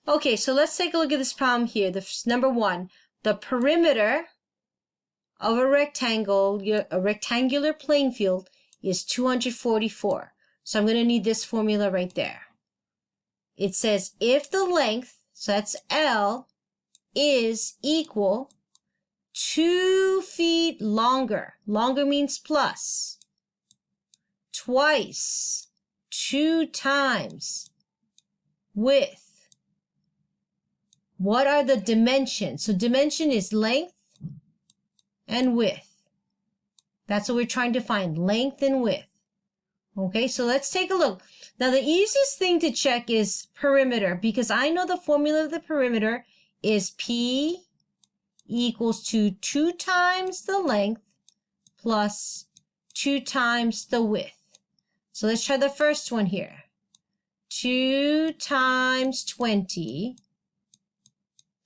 Okay, so let's take a look at this problem here. Number 1, the perimeter of a rectangular playing field is 244. So I'm going to need this formula right there. It says if the length, so that's L, is equal 2 feet longer. Longer means plus. Twice, 2 times width. What are the dimensions? So dimension is length and width. That's what we're trying to find, length and width. Okay, so let's take a look. Now the easiest thing to check is perimeter, because I know the formula of the perimeter is P equals to 2 times the length plus 2 times the width. So let's try the first one here. 2 times 20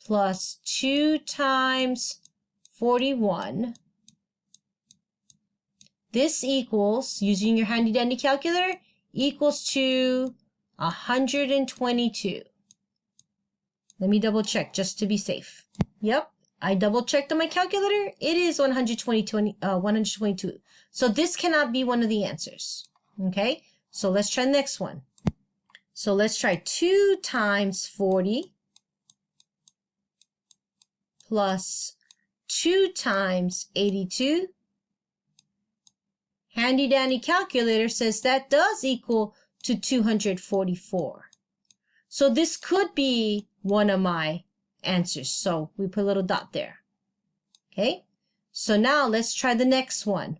plus 2 times 41. This equals, using your handy dandy calculator, equals to 122. Let me double check just to be safe. Yep, I double checked on my calculator. It is 122. So this cannot be one of the answers. Okay, so let's try the next one. So let's try 2 times 40 plus 2 times 82. Handy dandy calculator says that does equal to 244. So this could be one of my answers. So we put a little dot there. Okay, so now let's try the next one.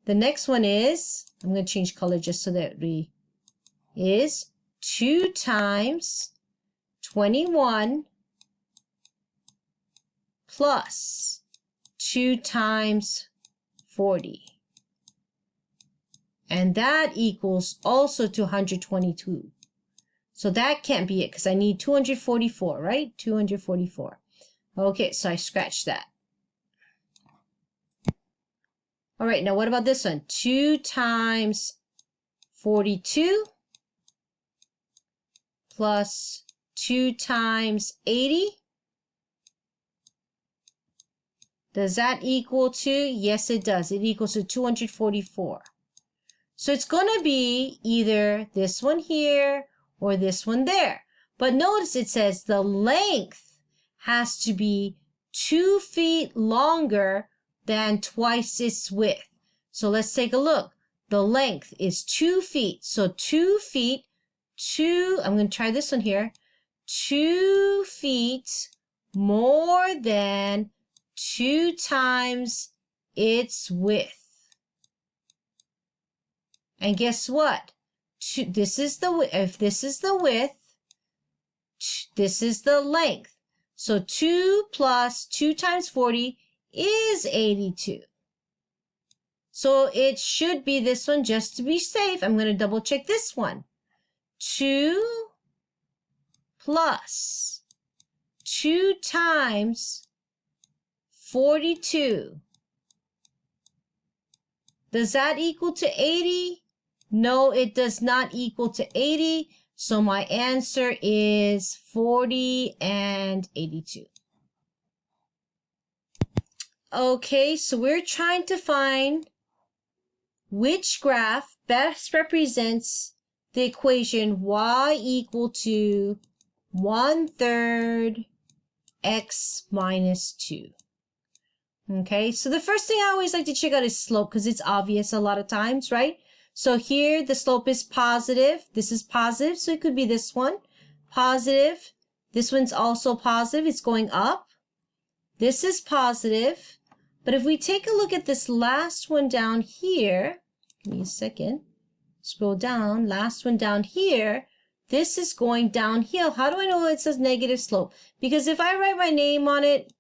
The next one is, I'm going to change color just so that is 2 times 21 plus 2 times 40. And that equals also to 122. So that can't be it because I need 244, right? 244. Okay, so I scratched that. All right, now what about this one? 2 times 42 plus 2 times 80. Does that equal to? Yes, it does. It equals to 244. So it's going to be either this one here or this one there. But notice it says the length has to be 2 feet longer than twice its width. So let's take a look. The length is 2 feet. So 2 feet, I'm going to try this one here. 2 feet more than 2 times its width. And guess what? This is the width. If this is the width, this is the length. So 2 plus 2 times 40 is 82. So it should be this one just to be safe. I'm going to double check this one. 2 plus 2 times 42. Does that equal to 80? No, it does not equal to 80. So my answer is 40 and 82. Okay, so we're trying to find which graph best represents the equation y equal to 1/3 x minus 2. Okay, so the first thing I always like to check out is slope because it's obvious a lot of times, right? So here the slope is positive. This is positive, so it could be this one. Positive. This one's also positive. It's going up. This is positive. But if we take a look at this last one down here, give me a second. Scroll down. Last one down here. This is going downhill. How do I know it says negative slope? Because if I write my name on it,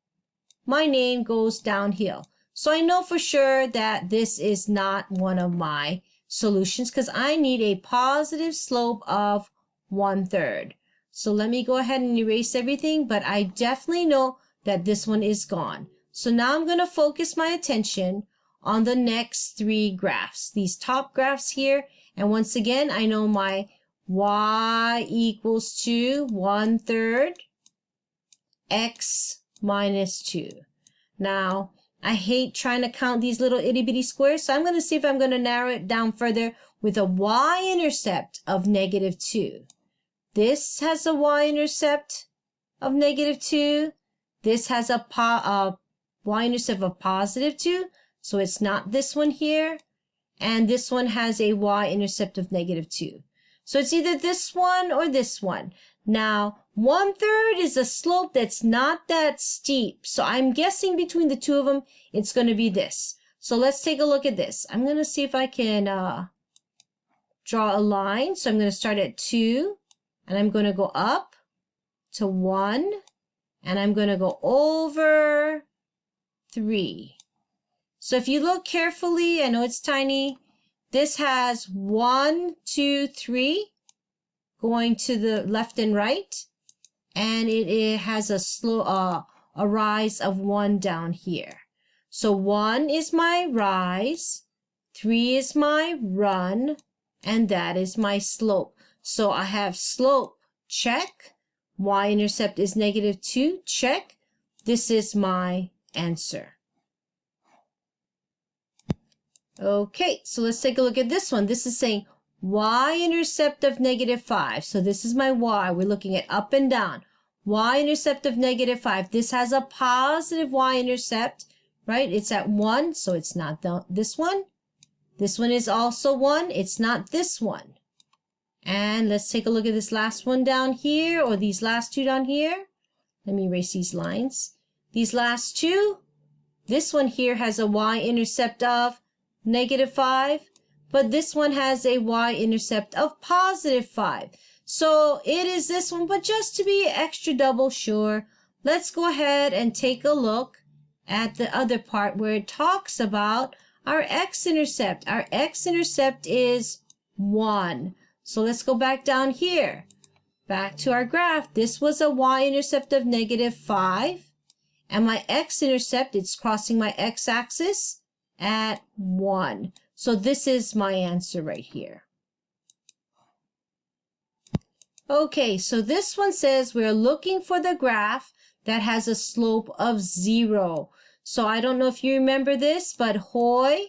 my name goes downhill. So I know for sure that this is not one of my solutions because I need a positive slope of 1/3. So let me go ahead and erase everything, but I definitely know that this one is gone. So now I'm going to focus my attention on the next 3 graphs, these top graphs here. And once again, I know my y equals to 1/3 x minus 2. Now, I hate trying to count these little itty bitty squares, so I'm going to see if I'm going to narrow it down further with a y-intercept of -2. This has a y-intercept of -2. This has a y-intercept of +2, so it's not this one here. And this one has a y-intercept of -2. So it's either this one or this one. Now, 1/3 is a slope that's not that steep. So I'm guessing between the two of them, it's going to be this. So let's take a look at this. I'm going to see if I can draw a line. So I'm going to start at 2, and I'm going to go up to 1, and I'm going to go over 3. So if you look carefully, I know it's tiny, this has 1, 2, 3 going to the left and right, and it has a rise of 1 down here. So 1 is my rise, 3 is my run, and that is my slope. So I have slope, check. Y-intercept is -2, check. This is my answer. Okay, so let's take a look at this one. This is saying y-intercept of -5. So this is my y. We're looking at up and down. Y-intercept of -5. This has a positive y-intercept, right? It's at 1, so it's not this one. This one is also 1. It's not this one. And let's take a look at this last one down here, or these last two down here. Let me erase these lines. These last two, this one here has a y-intercept of -5, but this one has a y-intercept of +5. So it is this one, but just to be extra double sure, let's go ahead and take a look at the other part where it talks about our x-intercept. Our x-intercept is 1. So let's go back down here, back to our graph. This was a y-intercept of -5, and my x-intercept, it's crossing my x-axis at 1. So this is my answer right here. Okay, so this one says we're looking for the graph that has a slope of 0. So I don't know if you remember this, but Hoy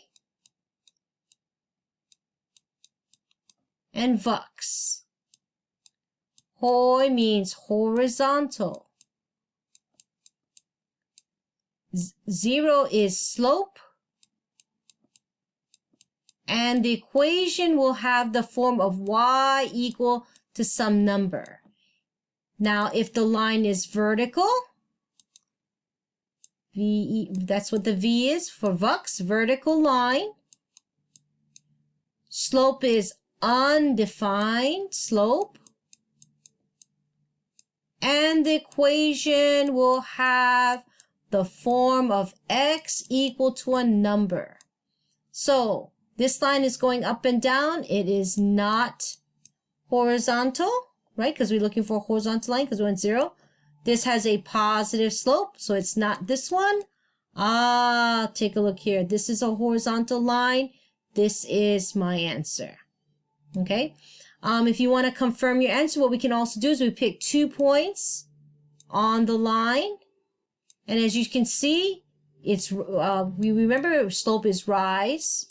and Vux. Hoy means horizontal. 0 is slope. And the equation will have the form of y equal to some number. Now, if the line is vertical, that's what the V is for Vux, vertical line. Slope is undefined slope. And the equation will have the form of x equal to a number. So, this line is going up and down. It is not horizontal, right? Because we're looking for a horizontal line because we're in 0. This has a positive slope, so it's not this one. Take a look here. This is a horizontal line. This is my answer. Okay? If you want to confirm your answer, what we can also do is we pick 2 points on the line. And as you can see, it's we remember slope is rise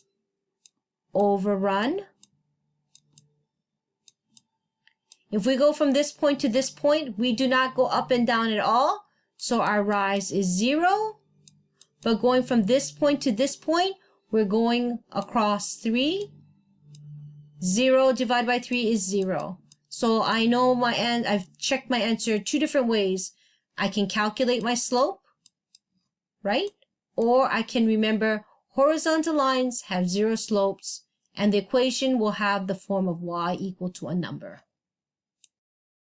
over run. If we go from this point to this point, we do not go up and down at all. So our rise is 0. But going from this point to this point, we're going across 3. 0 divided by 3 is 0. So I know I've checked my answer 2 different ways. I can calculate my slope, right? Or I can remember horizontal lines have 0 slopes, and the equation will have the form of y equal to a number.